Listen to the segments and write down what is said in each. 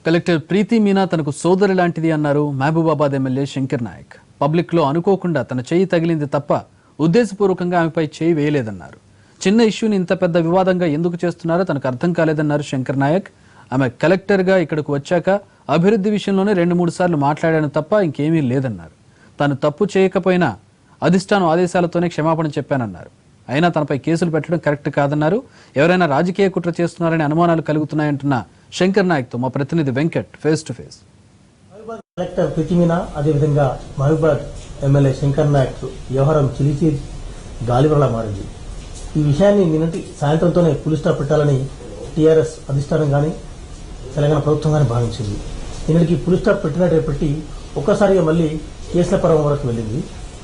Collector Preethi Meena తనకు సోదరి లాంటిది అన్నారు మహబూబాబాద్ ఎమ్మెల్యే శంకర్ నాయక్. పబ్లిక్లో అనుకోకుండా తన చేయి తగిలింది తప్ప ఉద్దేశపూర్వకంగా ఆమెపై చేయి వేయలేదన్నారు. చిన్న ఇష్యూని ఇంత పెద్ద వివాదంగా ఎందుకు చేస్తున్నారో తనకు అర్థం కాలేదన్నారు శంకర్ నాయక్. ఆమె కలెక్టర్గా ఇక్కడకు వచ్చాక అభివృద్ధి విషయంలోనే 2-3 సార్లు మాట్లాడాను తప్ప ఇంకేమీ లేదన్నారు. తాను తప్పు చేయకపోయినా అధిష్టానం ఆదేశాలతోనే క్షమాపణ చెప్పానన్నారు. అయినా తనపై కేసులు పెట్టడం కరెక్ట్ కాదన్నారు. ఎవరైనా రాజకీయ కుట్ర చేస్తున్నారనే అనుమానాలు కలుగుతున్నాయంటున్న శంకర్ నాయక్ తో మా ప్రతినిధి Venkat face to face. Collector Preethi Meena అదేవిధంగా మహబూబాబాద్ ఎమ్మెల్యే శంకర్ నాయక్ వ్యవహారం చిలిచి గాలివరలా మారింది. ఈ విషయాన్ని నిన్నటి సాయంత్రంతోనే పులి స్టాప్ పెట్టాలని టీఆర్ఎస్ అధిష్టానం కానీ తెలంగాణ ప్రభుత్వం కానీ భావించింది. నిన్నటికి పులి స్టాప్ పెట్టినప్పటికీ ఒక్కసారిగా మళ్లీ కేసుల పర్వం వరకు వెళ్ళింది.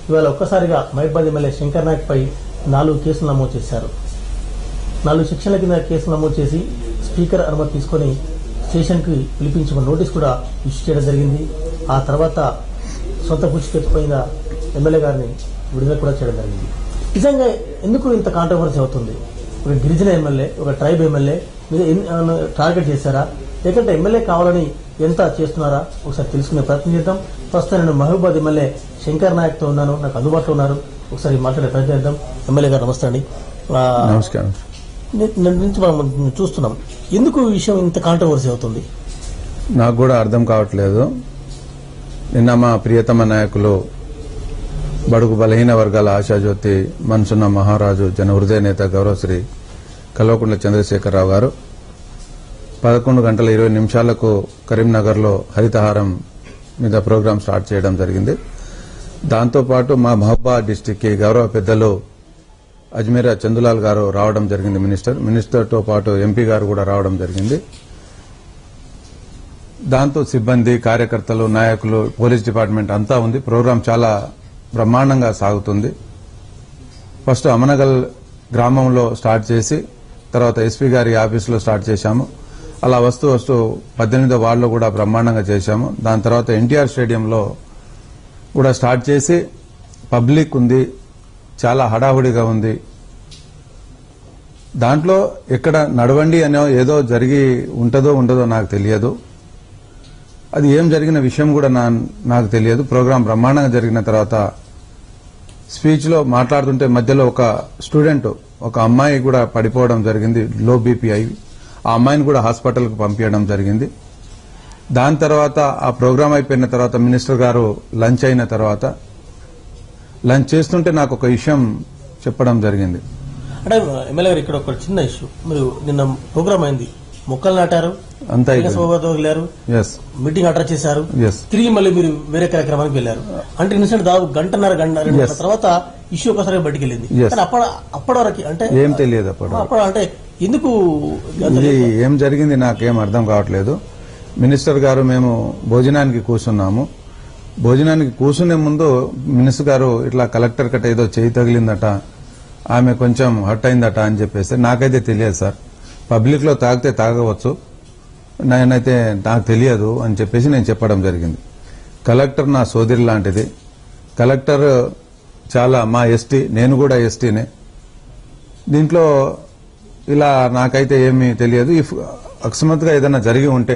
ఇవాళ ఒక్కసారిగా మహబూబాబాద్ ఎమ్మెల్యే శంకర్ నాయక్ పై 4 కేసులు నమోదు చేశారు. 4 సెక్షన్ల కింద కేసులు నమోదు చేసి స్పీకర్ అనుమతి తీసుకుని స్టేషన్కి పిలిపించుకున్న నోటీస్ కూడా ఇష్యూ చేయడం జరిగింది. ఆ తర్వాత సొంత పూచికెత్తిపోయిన ఎమ్మెల్యే గారిని విడుదల కూడా చేయడం జరిగింది. నిజంగా ఎందుకు ఇంత కాంట్రవర్సీ అవుతుంది? ఒక గిరిజన ఎమ్మెల్యే, ఒక ట్రైబ్ ఎమ్మెల్యే మీద టార్గెట్ చేశారా, లేకంటే ఎమ్మెల్యే కావాలని ఎంత చేస్తున్నారా ఒకసారి తెలుసుకునే ప్రయత్నం చేద్దాం. ప్రస్తుతం నేను మహబూబాబాద్ ఎమ్మెల్యే శంకర్ నాయక్ తో ఉన్నాను, నాకు అందుబాటులో ఉన్నారు. ఒకసారి మాట్లాడే ప్రయత్నం చేద్దాం. ఎమ్మెల్యే గారు నమస్తే అండి. నమస్కారం. నుంచి మనం చూస్తున్నాం, ఎందుకు ఈ విషయం ఇంత కాంట్రవర్సీ అవుతుంది? నాకు కూడా అర్థం కావట్లేదు. నిన్న మా ప్రియతమ నాయకులు బడుగు బలహీన వర్గాల ఆశాజ్యోతి మనసున్న మహారాజు జన హృదయ నేత గౌరవశ్రీ కల్వకుంట్ల చంద్రశేఖరరావు గారు 11:20 కరీంనగర్లో హరితహారం మీద ప్రోగ్రాం స్టార్ట్ చేయడం జరిగింది. దాంతోపాటు మా మహబూబాబాద్ డిస్టిక్ కి గౌరవ పెద్దలు అజ్మీరా చందులాల్ గారు రావడం జరిగింది. మినిస్టర్తో పాటు ఎంపీ గారు కూడా రావడం జరిగింది. దాంతో సిబ్బంది, కార్యకర్తలు, నాయకులు, పోలీస్ డిపార్ట్మెంట్ అంతా ఉంది. ప్రోగ్రాం చాలా బ్రహ్మాండంగా సాగుతుంది. ఫస్ట్ అమనగల్ గ్రామంలో స్టార్ట్ చేసి తర్వాత ఎస్పీ గారి ఆఫీసులో స్టార్ట్ చేశాము. అలా వస్తూ 18వ వార్డులో కూడా బ్రహ్మాండంగా చేశాము. దాని తర్వాత ఎన్టీఆర్ స్టేడియంలో కూడా స్టార్ట్ చేసి పబ్లిక్ ఉంది, చాలా హడావుడిగా ఉంది. దాంట్లో ఎక్కడ నడవండి అనే ఏదో జరిగి ఉంటుందో ఉండదో నాకు తెలియదు. అది ఏం జరిగిన విషయం కూడా నాకు తెలియదు. ప్రోగ్రాం బ్రహ్మాండంగా జరిగిన తర్వాత స్పీచ్లో మాట్లాడుతుంటే మధ్యలో ఒక స్టూడెంట్, ఒక అమ్మాయి కూడా పడిపోవడం జరిగింది, లో బీపీ అయి. ఆ అమ్మాయిని కూడా హాస్పిటల్కి పంపించడం జరిగింది. దాని తర్వాత ఆ ప్రోగ్రాం అయిపోయిన తర్వాత మినిస్టర్ గారు లంచ్ అయిన తర్వాత లంచ్ చేస్తుంటే నాకు ఒక విషయం చెప్పడం జరిగింది. అంటే ఎమ్మెల్యే గారు ఇక్కడ ఒక చిన్న ఇష్యూ, మీరు నిన్న ప్రోగ్రామ్ అయింది, మొక్కలు నాటారు, అంతా వెళ్ళారు, మీటింగ్ అటెండ్ చేశారు, తిరిగి మళ్ళీ మీరు వేరే కార్యక్రమానికి వెళ్ళారు. అంటే ఇన్సిడెంట్ దాదాపు గంట తర్వాత ఇష్యూ ఒకసారి బయటికి వెళ్ళింది. అప్పటి వరకు అంటే ఏం తెలియదు. అప్పుడు అంటే ఎందుకు ఏం జరిగింది నాకేం అర్థం కావట్లేదు. మినిస్టర్ గారు మేము భోజనానికి కూర్చున్నాము. భోజనానికి కూర్చునే ముందు మినిస్టర్ గారు ఇట్లా కలెక్టర్ కట్ట ఏదో చేయి తగిలిందట, ఆమె కొంచెం హర్ట్ అయిందట అని చెప్పేసి నాకైతే తెలియదు సార్. పబ్లిక్ లో తాగితే తాగవచ్చు, నేనైతే నాకు తెలియదు అని చెప్పేసి నేను చెప్పడం జరిగింది. కలెక్టర్ నా సోదరి లాంటిది. కలెక్టర్ చాలా మా ఎస్టీ, నేను కూడా ఎస్టీనే. దీంట్లో ఇలా నాకైతే ఏమీ తెలియదు. ఇఫ్ అకస్మాత్తుగా ఏదైనా జరిగి ఉంటే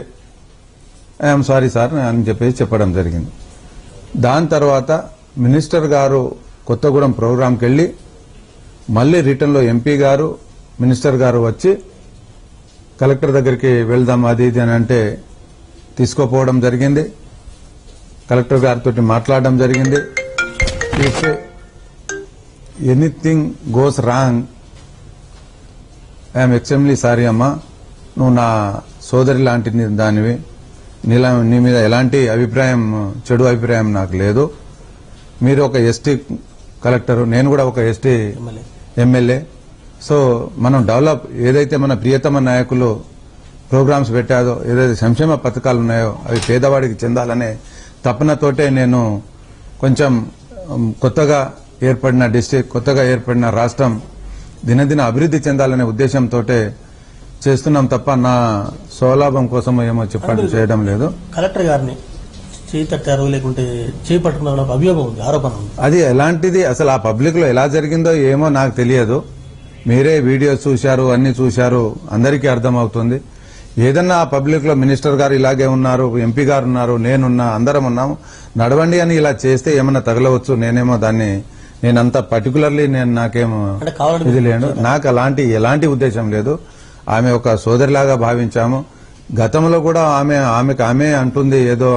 ఐఎమ్ సారీ సార్ అని చెప్పేసి చెప్పడం జరిగింది. దాని తర్వాత మినిస్టర్ గారు కొత్తగూడెం ప్రోగ్రాంకి వెళ్లి మళ్లీ రిటర్న్లో ఎంపీ గారు, మినిస్టర్ గారు వచ్చి కలెక్టర్ దగ్గరికి వెళ్దాం అది ఇది అని అంటే తీసుకోపోవడం జరిగింది. కలెక్టర్ గారితో మాట్లాడడం జరిగింది. If anything goes wrong I'm extremely sorry అమ్మా, నువ్వు నా సోదరి లాంటి దానివి, నీ మీద ఎలాంటి అభిప్రాయం, చెడు అభిప్రాయం నాకు లేదు. మీరు ఒక ఎస్టీ కలెక్టర్, నేను కూడా ఒక ఎస్టీ ఎమ్మెల్యే. సో మనం డెవలప్, ఏదైతే మన ప్రియతమ నాయకులు ప్రోగ్రామ్స్ పెట్టారో, ఏదైతే సంక్షేమ పథకాలు ఉన్నాయో అవి పేదవాడికి చెందాలనే తపనతోటే నేను కొంచెం కొత్తగా ఏర్పడిన డిస్ట్రిక్ట్, కొత్తగా ఏర్పడిన రాష్ట్రం దినదిన అభివృద్ధి చెందాలనే ఉద్దేశంతో చేస్తున్నాం తప్ప నా స్వలాభం కోసం ఏమో చేయడం లేదు. కలెక్టర్ గారిని చేయి తట్టారు, లేకుంటే చేయి పట్టుకున్న అభియోగం ఉంది, ఆరోపణ ఉంది. అది ఎలాంటిది అసలు ఆ పబ్లిక్ లో ఎలా జరిగిందో ఏమో నాకు తెలియదు. మీరే వీడియోస్ చూశారు, అన్ని చూశారు, అందరికీ అర్థమవుతుంది. ఏదన్నా పబ్లిక్ లో మినిస్టర్ గారు ఇలాగే ఉన్నారు, ఎంపీ గారు ఉన్నారు, నేనున్నా, అందరం ఉన్నాము, నడవండి అని ఇలా చేస్తే ఏమన్నా తగలవచ్చు. నేనేమో దాన్ని నేనంత పర్టికులర్లీ నాకేమో అంటే కావాలని ఇది లేదు. నాకు ఎలాంటి ఉద్దేశం లేదు. ఆమె ఒక సోదరిలాగా భావించాము. గతంలో కూడా ఆమె అంటుంది ఏదో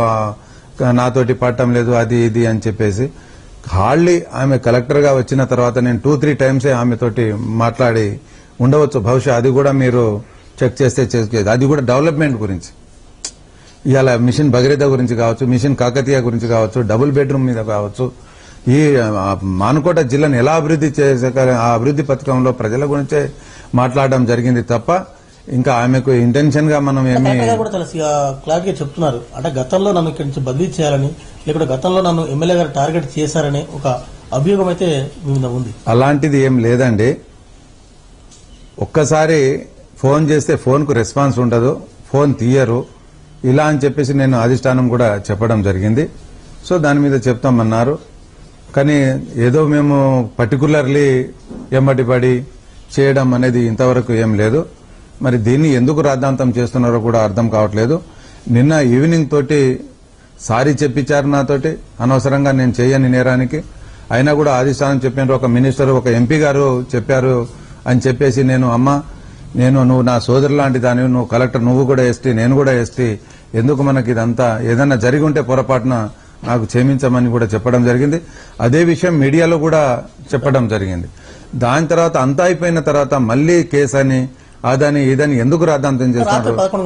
నాతోటి పట్టం లేదు అది ఇది అని చెప్పేసి. హార్డ్లీ ఆమె కలెక్టర్ గా వచ్చిన తర్వాత నేను 2-3 టైమ్సే ఆమెతోటి మాట్లాడి ఉండవచ్చు. బహుశా అది కూడా మీరు చెక్ చేస్తే చేసుకోలేదు. అది కూడా డెవలప్మెంట్ గురించి, ఇవాళ మిషన్ భగీరథ గురించి కావచ్చు, మిషన్ కాకతీయ గురించి కావచ్చు, డబుల్ బెడ్రూమ్ మీద కావచ్చు, ఈ మానుకోట జిల్లాను ఎలా అభివృద్ధి చేసే ఆ అభివృద్ధి పథకంలో ప్రజల గురించే మాట్లాడడం జరిగింది తప్ప ఇంకా ఆమెకు ఇంటెన్షన్ గా మనం ఏమి కలెక్టర్ గారు కూడా చాలా క్లారిటీగా చెప్తున్నారు. అంటే గతంలో నన్ను ఇక్కడి నుంచి బదిలీ చేయాలని, లేకుంటే గతంలో నన్ను ఎమ్మెల్యే గారు టార్గెట్ చేశారనే ఒక అభియోగం అయితే మీ మీద ఉంది. అలాంటిది ఏం లేదండి. ఒక్కసారి ఫోన్ చేస్తే ఫోన్ కు రెస్పాన్స్ ఉండదు, ఫోన్ తీయరు, ఇలా అని చెప్పేసి నేను అధిష్టానం కూడా చెప్పడం జరిగింది. సో దాని మీద చెప్తామన్నారు. కానీ ఏదో మేము పర్టికులర్లీ ఎమ్మటి పడి చేయడం అనేది ఇంతవరకు ఏం లేదు. మరి దీన్ని ఎందుకు రాద్ధాంతం చేస్తున్నారో కూడా అర్థం కావట్లేదు. నిన్న ఈవినింగ్ తోటి సారీ చెప్పించారు నాతోటి, అనవసరంగా నేను చేయని నేరానికి. అయినా కూడా అధిష్టానం చెప్పినారు, ఒక మినిస్టర్ ఒక ఎంపీ గారు చెప్పారు అని చెప్పేసి నువ్వు నా సోదరు లాంటి దానివి, నువ్వు కలెక్టర్, నువ్వు కూడా ఎస్టీ, నేను కూడా ఎస్టీ, ఎందుకు మనకి ఇదంతా, ఏదన్నా జరిగి ఉంటే పొరపాటున నాకు క్షమించమని కూడా చెప్పడం జరిగింది. అదే విషయం మీడియాలో కూడా చెప్పడం జరిగింది. దాని తర్వాత అంతా అయిపోయిన తర్వాత మళ్లీ కేసు అని అదని ఇదని ఎందుకు రాద్ధాంతం చేస్తున్నారు? 11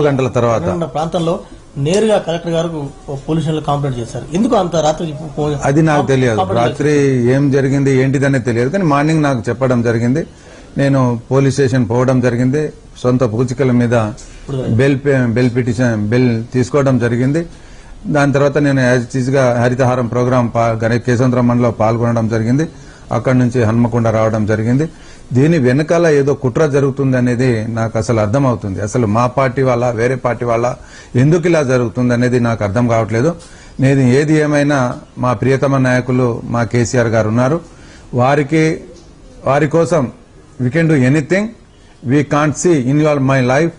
గంటల తర్వాత ప్రాంతంలో నేరుగా కలెక్టర్ గారు పోలీస్ స్టేషన్ లో కంప్లైంట్ చేశారు. ఎందుకు అంత రాత్రి? అది నాకు తెలియదు. రాత్రి ఏం జరిగింది ఏంటిదనే తెలియదు. కానీ మార్నింగ్ నాకు చెప్పడం జరిగింది. నేను పోలీస్ స్టేషన్ పోవడం జరిగింది. సొంత పూచికల మీద బెల్ తీసుకోవడం జరిగింది. దాని తర్వాత నేను యాజ్గా హరితహారం ప్రోగ్రాం కేశవంతరం మండలిలో పాల్గొనడం జరిగింది. అక్కడి నుంచి హన్మకొండ రావడం జరిగింది. దీని వెనకాల ఏదో కుట్ర జరుగుతుంది అనేది నాకు అసలు అర్థమవుతుంది. అసలు మా పార్టీ వాళ్ళ, వేరే పార్టీ వాళ్ళ, ఎందుకు ఇలా జరుగుతుంది అనేది నాకు అర్థం కావట్లేదు. నేను ఏది ఏమైనా మా ప్రియతమ నాయకులు మా కేసీఆర్ గారు ఉన్నారు. వారి కోసం we can do anything. We can't see in my life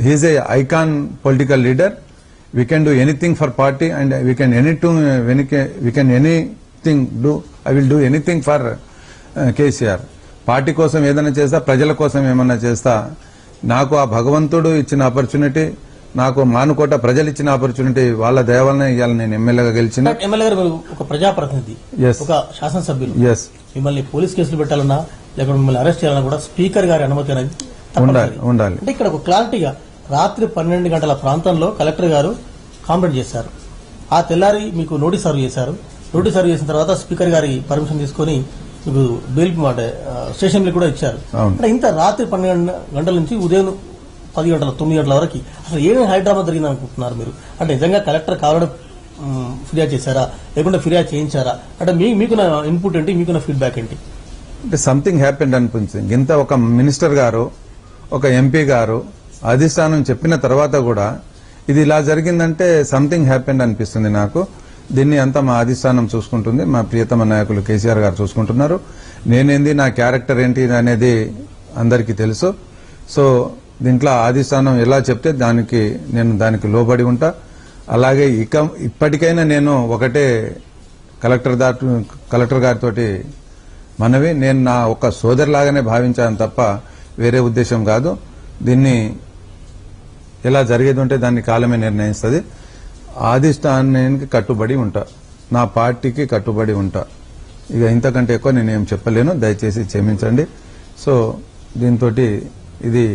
he's a icon political leader. We can do anything for party and we can anything do. I will do anything for KCR. Party కోసం ఏదైనా చేస్తా, ప్రజల కోసం ఏమన్నా చేస్తా. నాకు ఆ భగవంతుడు ఇచ్చిన ఆపర్చునిటీ, నాకు మానుకోట ప్రజలు ఇచ్చిన ఆపర్చునిటీ, వాళ్ళ దయ వలన ఇవాళ నేను ఎమ్మెల్యేగా గెలిచిన. ఎమ్మెల్యే గారు ఒక ప్రజాప్రతినిధి, ఒక శాసనసభ్యులు, మిమ్మల్ని పోలీస్ కేసులు పెట్టాలన్నా లేకపోతే మిమ్మల్ని అరెస్ట్ చేయాలన్నా కూడా స్పీకర్ గారి అనుమతి అనేది ఉండాలి. అంటే ఇక్కడ ఒక క్లారిటీగా రాత్రి 12 గంటల ప్రాంతంలో కలెక్టర్ గారు కాంప్లైంట్ చేశారు. ఆ తెల్లారి మీకు నోటీస్ సర్వ్ చేశారు. నోటీస్ సర్వ్ చేసిన తర్వాత స్పీకర్ గారి పర్మిషన్ తీసుకుని మీకు బెయిల్ స్టేషన్ కూడా ఇచ్చారు. అంటే ఇంత రాత్రి 12 గంటల నుంచి ఉదయం 10 గంటల 9 గంటల వరకు అసలు ఏమేమి హైడ్రామా జరిగింది అనుకుంటున్నారు మీరు? అంటే నిజంగా కలెక్టర్ కావాలని ఫిర్యాదు చేశారా, లేకుంటే ఫిర్యాదు చేయించారా? అంటే మీకున్న ఇన్పుట్ ఏంటి, మీకున్న ఫీడ్బ్యాక్ ఏంటి? అంటే సంథింగ్ హ్యాపెండ్ అనిపించింది. ఇంత ఒక మినిస్టర్ గారు, ఒక ఎంపీ గారు అధిష్టానం చెప్పిన తర్వాత కూడా ఇది ఇలా జరిగిందంటే సంథింగ్ హ్యాపెండ్ అనిపిస్తుంది నాకు. దీన్ని అంతా మా అధిష్టానం చూసుకుంటుంది, మా ప్రియతమ నాయకులు కేసీఆర్ గారు చూసుకుంటున్నారు. నేనేంది, నా క్యారెక్టర్ ఏంటి అనేది అందరికీ తెలుసు. సో దీంట్లో అధిష్టానం ఎలా చెప్తే నేను దానికి లోబడి ఉంటా. అలాగే ఇప్పటికైనా నేను ఒకటే కలెక్టర్ గారితో మనవి, నేను నా ఒక సోదరులాగానే భావించాను తప్ప వేరే ఉద్దేశం కాదు. దీన్ని ఎలా జరిగేది ఉంటే దాన్ని కాలమే నిర్ణయిస్తుంది. అధిష్టానానికి కట్టుబడి ఉంటా, నా పార్టీకి కట్టుబడి ఉంటా. ఇక ఇంతకంటే ఎక్కువ నేనేం చెప్పలేను, దయచేసి క్షమించండి. సో దీంతో ఇది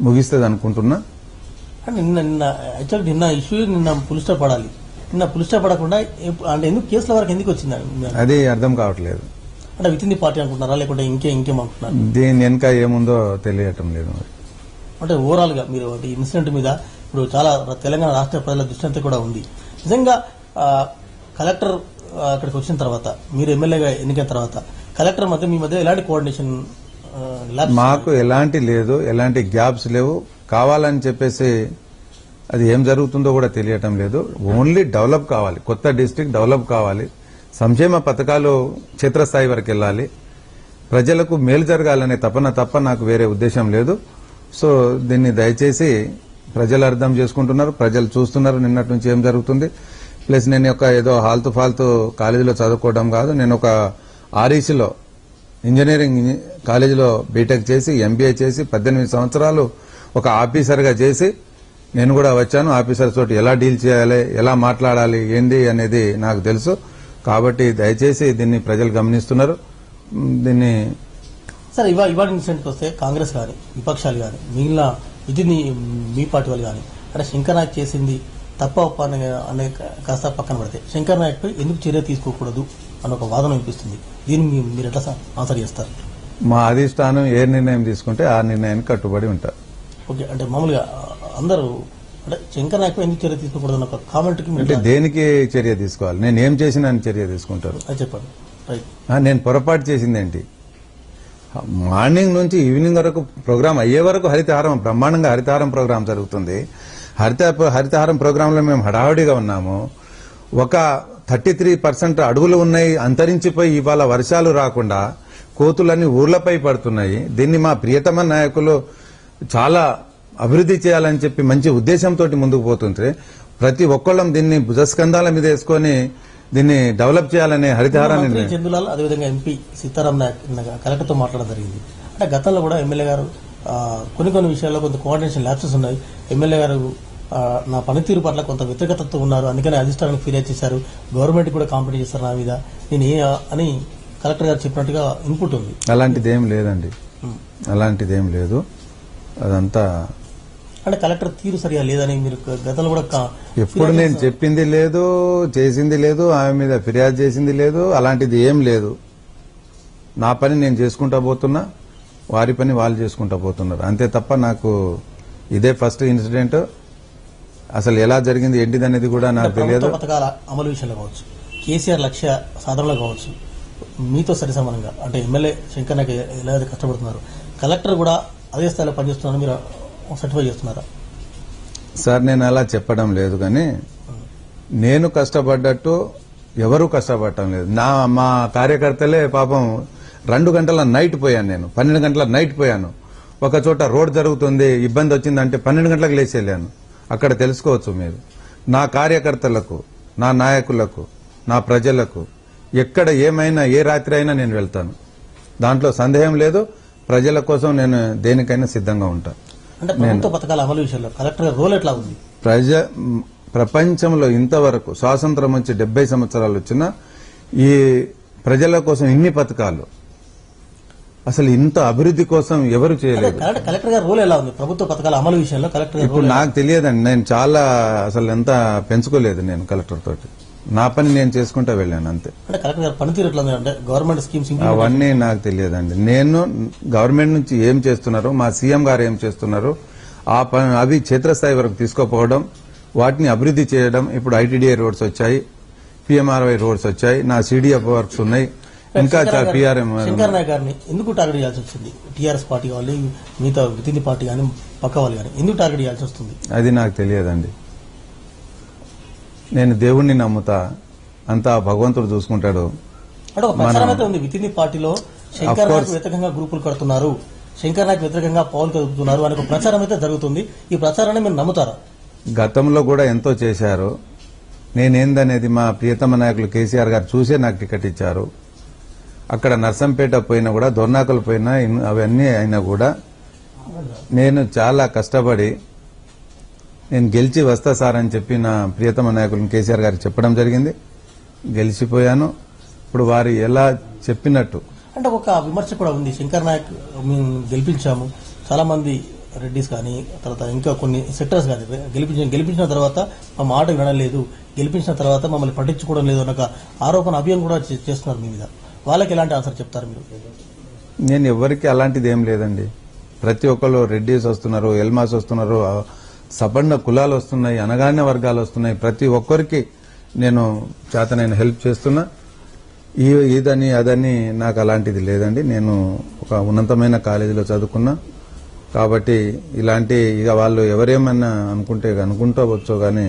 ముగిస్తుంది అనుకుంటున్నా. నిన్న ఇష్యూ పులి స్టాప్ పడాలి, నిన్న పులి స్టాప్ పడకుండా అంటే ఎందుకు కేసుల వరకు ఎందుకు వచ్చింది అది అర్థం కావట్లేదు. అంటే విత్ ఇన్ ది పార్టీ అనుకుంటున్నారా, లేకుంటే ఇంకేమంటున్నారు? దీని వెనక ఏముందో తెలియటం లేదు. అంటే ఓవరాల్ గా మీరు ఇన్సిడెంట్ మీద ఇప్పుడు చాలా తెలంగాణ రాష్ట్ర ప్రజల దృష్టి అంతా కూడా ఉంది. నిజంగా కలెక్టర్ అక్కడికి వచ్చిన తర్వాత, మీరు ఎమ్మెల్యేగా ఎన్నికైన తర్వాత కలెక్టర్ మధ్య మీ మధ్య ఎలాంటి కోఆర్డినేషన్? మాకు ఎలాంటి లేదు, ఎలాంటి గ్యాప్స్ లేవు. కావాలని చెప్పేసి అది ఏం జరుగుతుందో కూడా తెలియటం లేదు. ఓన్లీ డెవలప్ కావాలి, కొత్త డిస్ట్రిక్ట్ డెవలప్ కావాలి, సంక్షేమ పథకాలు క్షేత్రస్థాయి వరకు వెళ్ళాలి, ప్రజలకు మేలు జరగాలనే తపన తప్ప నాకు వేరే ఉద్దేశం లేదు. సో దీన్ని దయచేసి ప్రజలు అర్థం చేసుకుంటున్నారు, ప్రజలు చూస్తున్నారు నిన్నటి నుంచి ఏం జరుగుతుంది. ప్లస్ నేను ఏదో హాల్తు ఫాల్తు కాలేజీలో చదువుకోవడం కాదు, నేను ఒక ఆర్ఈసీలో ఇంజనీరింగ్ కాలేజీలో బీటెక్ చేసి ఎంబీఏ చేసి 18 సంవత్సరాలు ఒక ఆఫీసర్గా చేసి నేను కూడా వచ్చాను. ఆఫీసర్ తోటి ఎలా డీల్ చేయాలి, ఎలా మాట్లాడాలి, ఏంది అనేది నాకు తెలుసు. కాబట్టి దయచేసి దీన్ని ప్రజలు గమనిస్తున్నారు. దీన్ని సార్ ఇవాళ ఇన్సిడెంట్కి వస్తే కాంగ్రెస్ కానీ విపక్షాలు కానీ మిగిలిన మీ పార్టీ వాళ్ళు కానీ అంటే శంకర్ నాయక్ చేసింది తప్ప ఒప్ప అనే కాస్త పక్కన పడితే శంకర్ నాయక్ పై ఎందుకు చర్య తీసుకోకూడదు అన్న ఒక వాదన వినిపిస్తుంది. దీన్ని మీరు ఎట్లా ఆన్సర్ చేస్తారు? మా అధిష్టానం ఏ నిర్ణయం తీసుకుంటే ఆ నిర్ణయానికి కట్టుబడి ఉంటారు. ఓకే, అంటే మామూలుగా అందరూ అంటే శంకర్ నాయక్ పై ఎందుకు చర్య తీసుకోకూడదు అన్న ఒక కామెంట్కి అంటే దేనికి చర్య తీసుకోవాలి, నేను ఏం చేసినా చర్య తీసుకుంటారు. అది చెప్పండి. రైట్. నేను పొరపాటు చేసింది ఏంటి? మార్నింగ్ నుంచి ఈవినింగ్ వరకు ప్రోగ్రామ్ అయ్యే వరకు హరితహారం బ్రహ్మాండంగా హరితహారం ప్రోగ్రాం జరుగుతుంది. హరితహారం ప్రోగ్రాంలో మేము హడావుడిగా ఉన్నాము. ఒక 33% అడవులు ఉన్నాయి, అంతరించిపోయి ఇవాళ వర్షాలు రాకుండా కోతులన్నీ ఊర్లపై పడుతున్నాయి. దీన్ని మా ప్రియతమ నాయకులు చాలా అభివృద్ధి చేయాలని చెప్పి మంచి ఉద్దేశంతో ముందుకు పోతుంటే ప్రతి ఒక్కళ్ళం దీన్ని భుజస్కంధాల మీద వేసుకొని దీన్ని డెవలప్ చేయాలనే హరితహారాన్ని చందులాల్ అదేవిధంగా ఎంపీ సీతారాం నాయక్ కలెక్టర్తో మాట్లాడడం జరిగింది. అంటే గతంలో కూడా ఎమ్మెల్యే గారు కొన్ని విషయాల్లో కొంత కోఆర్డినేషన్ ల్యాప్సెస్ ఉన్నాయి. ఎమ్మెల్యే గారు నా పనితీరు పట్ల కొంత వ్యతిరేకతతో ఉన్నారు, అందుకని అధిష్టానానికి ఫిర్యాదు చేశారు, గవర్నమెంట్ కూడా కాంప్లైంట్ చేశారు నా మీద నేను అని కలెక్టర్ గారు చెప్పినట్టుగా ఇన్పుట్ ఉంది. అలాంటిదేం లేదండి, అలాంటిదేం లేదు. అదంతా అంటే కలెక్టర్ తీరు సరిగా లేదని మీరు గతంలో కూడా ఎప్పుడు నేను చెప్పింది లేదు, చేసింది లేదు, ఆమె మీద ఫిర్యాదు చేసింది లేదు, అలాంటిది ఏం లేదు. నా పని నేను చేసుకుంటా పోతున్నా, వారి పని వాళ్ళు చేసుకుంటా పోతున్నారు అంతే తప్ప నాకు ఇదే ఫస్ట్ ఇన్సిడెంట్. అసలు ఎలా జరిగింది ఏంటిది అనేది కూడా నాకు తెలియదు. పథకాల అమలు విషయంలో కావచ్చు, కేసీఆర్ లక్ష్య సాధనలో కావచ్చు, మీతో సరిసమానంగా అంటే ఎమ్మెల్యే శంకర్ నాయక్ ఎలా కష్టపడుతున్నారు, కలెక్టర్ కూడా అదే స్థాయిలో పనిచేస్తున్నారని మీరు సర్టిఫై చేస్తున్నారా? సార్ నేను అలా చెప్పడం లేదు, కానీ నేను కష్టపడ్డట్టు ఎవరూ కష్టపడటం లేదు. మా కార్యకర్తలే పాపం 2 గంటల నైట్ పోయాను, నేను 12 గంటల నైట్ పోయాను. ఒక చోట రోడ్ జరుగుతుంది, ఇబ్బంది వచ్చిందంటే 12 గంటలకు లేచి వెళ్ళాను. అక్కడ తెలుసుకోవచ్చు మీరు. నా కార్యకర్తలకు, నా నాయకులకు, నా ప్రజలకు ఎక్కడ ఏమైనా ఏ రాత్రి అయినా నేను వెళ్తాను, దాంట్లో సందేహం లేదు. ప్రజల కోసం నేను దేనికైనా సిద్ధంగా ఉంటాను. అంటే ప్రభుత్వ పథకాల అమలు విషయంలో కలెక్టర్ రోల్ ఎట్లా ఉంది? ప్రపంచంలో ఇంతవరకు స్వాతంత్రం వచ్చి 70 సంవత్సరాలు వచ్చినా ఈ ప్రజల కోసం ఇన్ని పథకాలు, అసలు ఇంత అభివృద్ధి కోసం ఎవరు చేయలేదు. కలెక్టర్ గారి రోల్ ఎలా ఉంది ప్రభుత్వ పథకాల అమలు విషయంలో? కలెక్టర్ ఇప్పుడు నాకు తెలియదండి, నేను చాలా అసలు ఎంత పెంచుకోలేదు నేను కలెక్టర్ తోటి. నా పని నేను చేసుకుంటా వెళ్ళాను అంతే. అంటే కలెక్టర్ గారు పనితీరు ఎట్లా ఉంది? అంటే గవర్నమెంట్ స్కీమ్స్ అవన్నీ నాకు తెలియదండి. నేను గవర్నమెంట్ నుంచి ఏం చేస్తున్నారు, మా సీఎం గారు ఏం చేస్తున్నారు, ఆ పని అవి క్షేత్రస్థాయి వరకు తీసుకోపోవడం, వాటిని అభివృద్ధి చేయడం. ఇప్పుడు ఐటీడీఐ రోడ్స్ వచ్చాయి, పిఎంఆర్వై రోడ్స్ వచ్చాయి, నా సిడిఎఫ్ వర్క్స్ ఉన్నాయి, ఇంకా పిఆర్ఎం. శంకర్ నాయక్ గారిని ఎందుకు టార్గెట్ చేయాల్సి వచ్చింది? టీఆర్ఎస్ పార్టీ వాళ్ళు, మిగతా వితిన్ పార్టీ కానీ పక్క వాళ్ళు కానీ ఎందుకు టార్గెట్ చేయాల్సి వస్తుంది? అది నాకు తెలియదండి. నేను దేవుణ్ణి నమ్ముతా, అంతా భగవంతుడు చూసుకుంటాడు. అంటే ఒక ప్రచారం అయితే ఉంది వితిన్ పార్టీలో శంకర్ నాయక్ వ్యతిరేకంగా గ్రూపులు కడుతున్నారు, శంకర్ నాయక్ వ్యతిరేకంగా పవన్ కలుపుతున్నారు అనే ఒక ప్రచారం అయితే జరుగుతుంది. ఈ ప్రచారాన్ని మీరు నమ్ముతారా? గతంలో కూడా ఎంతో చేశారు. నేనేందనేది మా ప్రియతమ నాయకులు కేసీఆర్ గారు చూసే నాకు టికెట్ ఇచ్చారు. అక్కడ నర్సంపేట పోయినా కూడా, దొర్నాకలు పోయినా, అవన్నీ అయినా కూడా నేను చాలా కష్టపడి నేను గెలిచి వస్తా సార్ అని చెప్పి నా ప్రియతమ నాయకులను కేసీఆర్ గారికి చెప్పడం జరిగింది. గెలిచిపోయాను. ఇప్పుడు వారు ఎలా చెప్పినట్టు. అంటే ఒక విమర్శ కూడా ఉంది, శంకర్ నాయక్ మేము గెలిపించాము, చాలా మంది రెడ్డిస్ కానీ తర్వాత ఇంకా కొన్ని సెక్టర్స్ కానీ గెలిపించిన తర్వాత మా మాట వినలేదు, గెలిపించిన తర్వాత మమ్మల్ని పట్టించుకోవడం లేదు అన్న ఆరోపణ అభియోగం కూడా చేస్తున్నారు మీ మీద. వాళ్ళకి ఎలాంటి ఆన్సర్ చెప్తారు మీరు? నేను ఎవరికి అలాంటిది ఏం లేదండి. ప్రతి ఒక్కరు రెడ్డిస్ వస్తున్నారు, ఎల్మాస్ వస్తున్నారు, సపన్న కులాలు వస్తున్నాయి, అనగానే వర్గాలు వస్తున్నాయి. ప్రతి ఒక్కరికి నేను చేతనైన హెల్ప్ చేస్తున్నా. ఇదని అదని నాకు అలాంటిది లేదండి. నేను ఒక ఉన్నతమైన కాలేజీలో చదువుకున్నా కాబట్టి ఇలాంటి ఇక వాళ్ళు ఎవరేమన్నా అనుకుంటే అనుకుంటా కానీ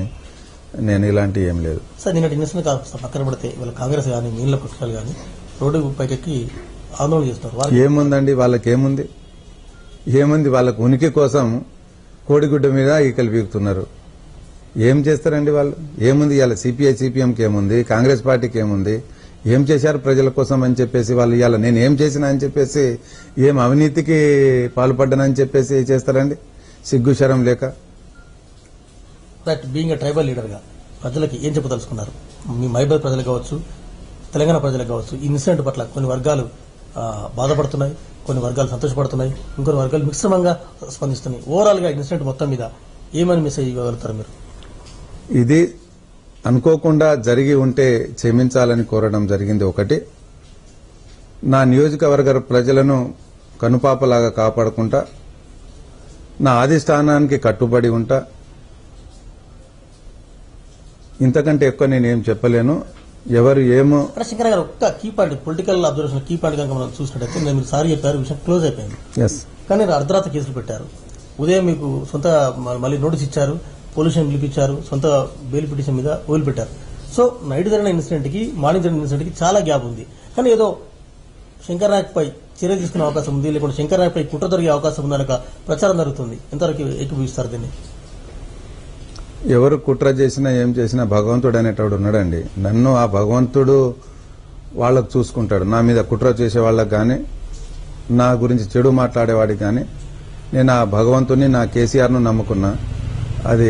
నేను ఇలాంటి ఏం లేదు. సార్ నిన్నటి నిరసన పక్కన పడితే వాళ్ళ కాంగ్రెస్ కానీ నీళ్ళ పుష్పాలు కానీ రోడ్డు పైకెక్కి ఆందోళన చేస్తున్నారు. ఏముందండి, వాళ్ళకేముంది? ఏముంది వాళ్ళకు ఉనికి కోసం కోడిగుడ్డ మీద ఈకలు పీకుతున్నారు. ఏం చేస్తారండి వాళ్ళు? ఏముంది ఇవాళ సిపిఐ సిపిఎంకి ఏముంది, కాంగ్రెస్ పార్టీకి ఏముంది, ఏం చేశారు ప్రజల కోసం అని చెప్పేసి వాళ్ళు ఇవాళ నేను ఏం చేసినా అని చెప్పేసి ఏం అవినీతికి పాల్పడ్డానని చెప్పేసి చేస్తారండి సిగ్గు శరం లేక. దట్ బీయింగ్ ఎ ట్రైబల్ లీడర్గా ప్రజలకి ఏం చెప్పదలుచుకున్నారు? మీ మహబూబాబాద్ ప్రజలు కావచ్చు, తెలంగాణ ప్రజలకు కావచ్చు, ఈ ఇన్సిడెంట్ పట్ల కొన్ని వర్గాలు బాధపడుతున్నాయి, కొన్ని వర్గాలు సంతోషపడుతున్నాయి, ఇంకొన్ని వర్గాలు మిశ్రమంగా స్పందిస్తున్నాయి. ఓవరాల్ గా ఇన్సిడెంట్ మొత్తం మీద ఏమని మెసేజ్ ఇవ్వగలుగుతారు మీరు? ఇది అనుకోకుండా జరిగి ఉంటే క్షమించాలని కోరడం జరిగింది. ఒకటి, నా నియోజకవర్గ ప్రజలను కనుపాపలాగా కాపాడుకుంటా, నా అధిష్టానానికి కట్టుబడి ఉంటా. ఇంతకంటే ఎక్కువ నేనేం చెప్పలేను. ఎవరు ఏమో శంకర్ గారు ఒక్క key point, political observation key point కనుక మనం చూసినట్టయితే, నేను మీరు సారీ చెప్పారు, విషయం క్లోజ్ అయిపోయింది. కానీ అర్ధరాత్రి కేసులు పెట్టారు, ఉదయం మీకు సొంత మళ్ళీ నోటీస్ ఇచ్చారు, పోలీసులను పిలిపించారు, సొంత బెయిల్ పిటిషన్ మీద వదిలిపెట్టారు. సో నైట్ జరిగిన ఇన్సిడెంట్ కి మార్నింగ్ జరిగిన ఇన్సిడెంట్ కి చాలా గ్యాప్ ఉంది. కానీ ఏదో శంకర్ నాయక్ పై చర్య తీసుకునే అవకాశం ఉంది, లేకుంటే శంకర్ నాయక్ పై కుట్ర జరిగే అవకాశం ఉందనక ప్రచారం జరుగుతుంది. ఎంతవరకు ఏకీభవిస్తారు దీన్ని? ఎవరు కుట్ర చేసినా ఏం చేసినా భగవంతుడు అనేటోడు ఉన్నాడండి. నన్ను ఆ భగవంతుడు వాళ్ళకు చూసుకుంటాడు. నా మీద కుట్ర చేసే వాళ్ళకి కానీ, నా గురించి చెడు మాట్లాడేవాడికి కానీ నేను ఆ భగవంతుని, నా కేసీఆర్ను నమ్ముకున్నా. అది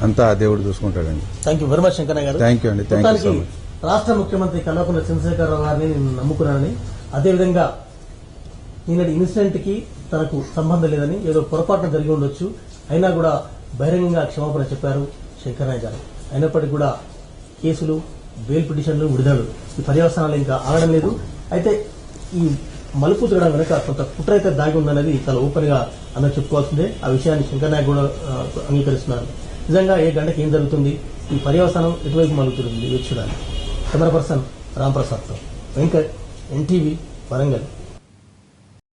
అంతా దేవుడు చూసుకుంటాడండి. Thank you very much Shankar Nayak garu. Thank you అండి. Thank you so much. రాష్ట్ర ముఖ్యమంత్రి కల్వకుంట్ల చంద్రశేఖరరావు గారిని నేను నమ్ముకున్నానని, అదేవిధంగా నిన్నటి ఇన్సిడెంట్ కి తనకు సంబంధం లేదని, ఏదో పొరపాటున జరిగి ఉండొచ్చు, అయినా కూడా బహిరంగంగా క్షమాపణ చెప్పారు శంకర్ నాయక్ గారు. అయినప్పటికీ కూడా కేసులు, బెయిల్ పిటిషన్లు, విడుదలలు, ఈ పర్యవసానాలు ఇంకా ఆగడం లేదు. అయితే ఈ మలుపు తిరగడం వెనుక కొంత కుట్ర అయితే దాగి ఉందనేది చాలా ఓపెన్ గా అందరూ చెప్పుకోవాల్సిందే. ఆ విషయాన్ని శంకర్ నాయక్ కూడా అంగీకరిస్తున్నారు. నిజంగా ఏ గంటకి ఏం జరుగుతుంది, ఈ పర్యవసానం ఎటువైపు మలుపుతుంది, చూడాలి. కెమెరా పర్సన్ రాంప్రసాద్తో వెంకట్, ఎన్టీవీ, వరంగల్.